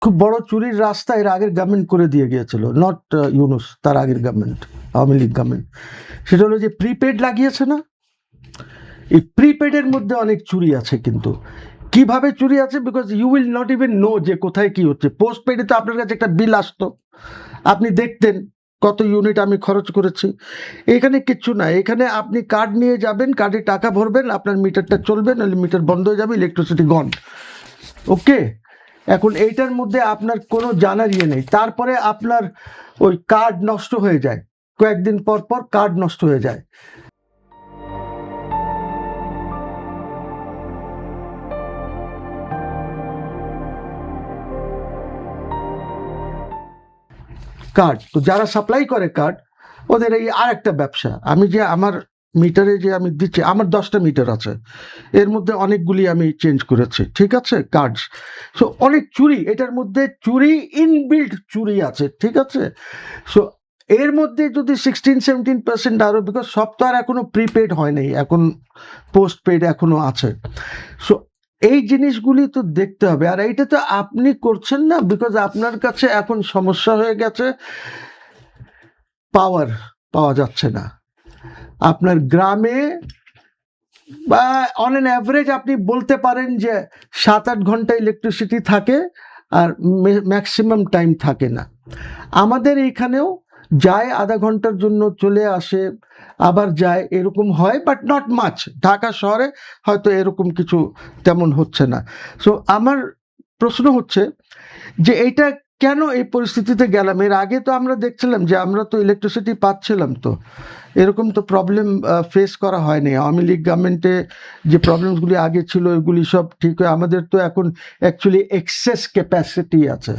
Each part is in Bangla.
খুব বড় চুরির রাস্তা এর আগের গভর্নমেন্ট করে দিয়ে গিয়েছিল, নট ইউনুস, তার আগের গভর্নমেন্ট, আওয়ামী লীগ গভর্নমেন্ট। সেটা হলো যে প্রিপেড লাগিয়েছে না, এই প্রিপেডের মধ্যে অনেক চুরি আছে। কিন্তু কিভাবে চুরি আছে, because you will not even know যে কোথায় কি হচ্ছে। পোস্ট পেডে তো আপনার কাছে একটা বিল আসতো, আপনি দেখতেন কত ইউনিট আমি খরচ করেছি। এখানে কিচ্ছু না, এখানে আপনি কার্ড নিয়ে যাবেন, কার্ডে টাকা ভরবেন, আপনার মিটারটা চলবে, নাহলে মিটার বন্ধ হয়ে যাবে, ইলেকট্রিসিটি গন। ওকে, এখন এইটার মধ্যে আপনার কোনো জানার ইয়ে নেই। তারপরে আপনার ওই কার্ড নষ্ট হয়ে যায়, কয়েকদিন পর পর কার্ড নষ্ট হয়ে যায়। কার্ড তো যারা সাপ্লাই করে কার্ড, ওদের এই আর একটা ব্যবসা। আমি যে আমার মিটারে যে আমি দিচ্ছি, আমার 10টা মিটার আছে, এর মধ্যে অনেকগুলি আমি চেঞ্জ করেছি, ঠিক আছে, কার্ডস। সো অনেক চুরি, এটার মধ্যে চুরি, ইনবিল্ট চুরি আছে, ঠিক আছে। সো এর মধ্যে যদি 16-17% আরও, বিকজ সব তো আর এখনো প্রিপেড হয় নাই, এখন পোস্ট পেড এখনো আছে। সো এই জিনিসগুলি তো দেখতে হবে। আর এইটা তো আপনি করছেন না, বিকজ আপনার কাছে এখন সমস্যা হয়ে গেছে, পাওয়া যাচ্ছে না আপনার গ্রামে, বা অন অ্যান অ্যাভারেজ আপনি বলতে পারেন যে 7-8 ঘন্টা ইলেকট্রিসিটি থাকে, আর ম্যাক্সিমাম টাইম থাকে না। আমাদের এইখানেও যায়, আধা ঘন্টার জন্য চলে আসে, আবার যায়, এরকম হয়, বাট নট মাচ। ঢাকা শহরে হয়তো এরকম কিছু তেমন হচ্ছে না। সো আমার প্রশ্ন হচ্ছে যে এইটা কেন এই পরিস্থিতিতে গেলাম। এর আগে তো আমরা দেখছিলাম যে আমরা তো ইলেকট্রিসিটি পাচ্ছিলাম, তো এরকম তো প্রবলেম ফেস করা হয়নি। আওয়ামী লীগ গভর্নমেন্টে যে প্রবলেমসগুলি আগে ছিল, এগুলি সব ঠিক হয়ে আমাদের তো এখন অ্যাকচুয়ালি এক্সেস ক্যাপাসিটি আছে।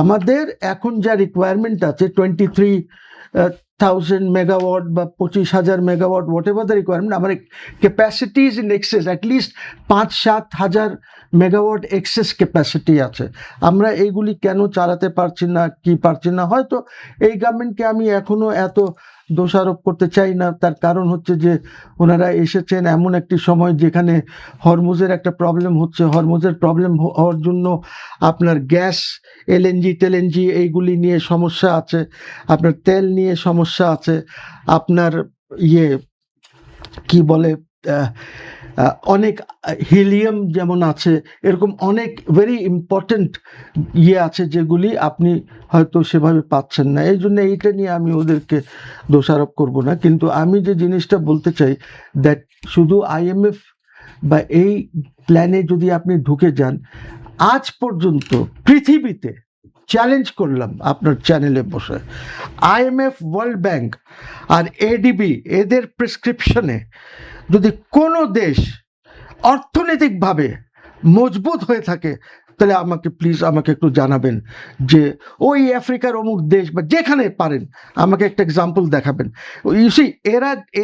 আমাদের এখন যা রিকোয়ারমেন্ট আছে 23,000 মেগাওয়াট বা 25,000 megawatt, whatever the requirement, আমার capacity is in excess, at least 5-7 হাজার মেগাওয়াট এক্সেস ক্যাপাসিটি আছে। আমরা এইগুলি কেন চালাতে পারছি না, কি পারছি না, হয়তো এই গভর্নমেন্টকে আমি এখনো এত দোষারোপ করতে চাই না। তার কারণ হচ্ছে যে ওনারা এসেছেন এমন একটি সময় যেখানে হরমুজের একটা প্রবলেম হচ্ছে। হরমুজের প্রবলেম হওয়ার জন্য আপনার গ্যাস, এলএনজি টেলএনজি এইগুলি নিয়ে সমস্যা আছে, আপনার তেল নিয়ে সমস্যা আছে, আপনার ইয়ে কি বলে অনেক হিলিয়াম যেমন আছে, এরকম অনেক ভেরি ইম্পর্টেন্ট ইয়ে আছে যেগুলি আপনি হয়তো সেভাবে পাচ্ছেন না। এই জন্য এইটা নিয়ে আমি ওদেরকে দোষারোপ করব না। কিন্তু আমি যে জিনিসটা বলতে চাই, দ্যাট শুধু আইএমএফ বা এই প্ল্যানে যদি আপনি ঢুকে যান, আজ পর্যন্ত পৃথিবীতে চ্যালেঞ্জ করলাম আপনার চ্যানেলে বসে, আইএমএফ, ওয়ার্ল্ড ব্যাংক আর এডিবি, এদের প্রেসক্রিপশনে যদি কোনো দেশ অর্থনৈতিকভাবে মজবুত হয়ে থাকে, তাহলে আমাকে প্লিজ আমাকে একটু জানাবেন যে ওই আফ্রিকার অমুক দেশ বা যেখানে পারেন আমাকে একটা এক্সাম্পল দেখাবেন। ইউসি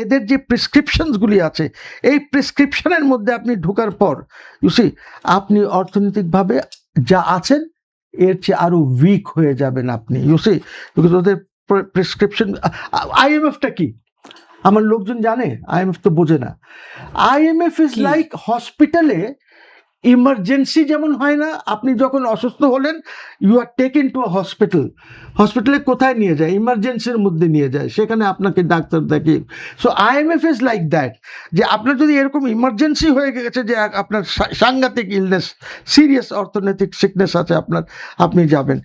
এদের যে প্রেসক্রিপশনসগুলি আছে, এই প্রেসক্রিপশনের মধ্যে আপনি ঢোকার পর ইউসি আপনি অর্থনৈতিকভাবে যা আছেন এর চেয়ে আরও উইক হয়ে যাবেন আপনি, ইউসি, বিকজ ওদের প্রেসক্রিপশন। আইএমএফটা কি আমার লোকজন জানে? আইএমএফ তো বোঝে না। আইএমএফ ইজ লাইক হসপিটালে ইমার্জেন্সি যেমন হয় না, আপনি যখন অসুস্থ হলেন, you are taken to a hospital. হসপিটালে কোথায় নিয়ে যায়? ইমার্জেন্সির মধ্যে নিয়ে যায়, সেখানে আপনাকে ডাক্তার দেখে। So IMF is like that, যে আপনার যদি এরকম ইমার্জেন্সি হয়ে গেছে যে আপনার সাংঘাতিক ইলনেস, সিরিয়াস অর্থনৈতিক সিকনেস আছে আপনার, আপনি যাবেন।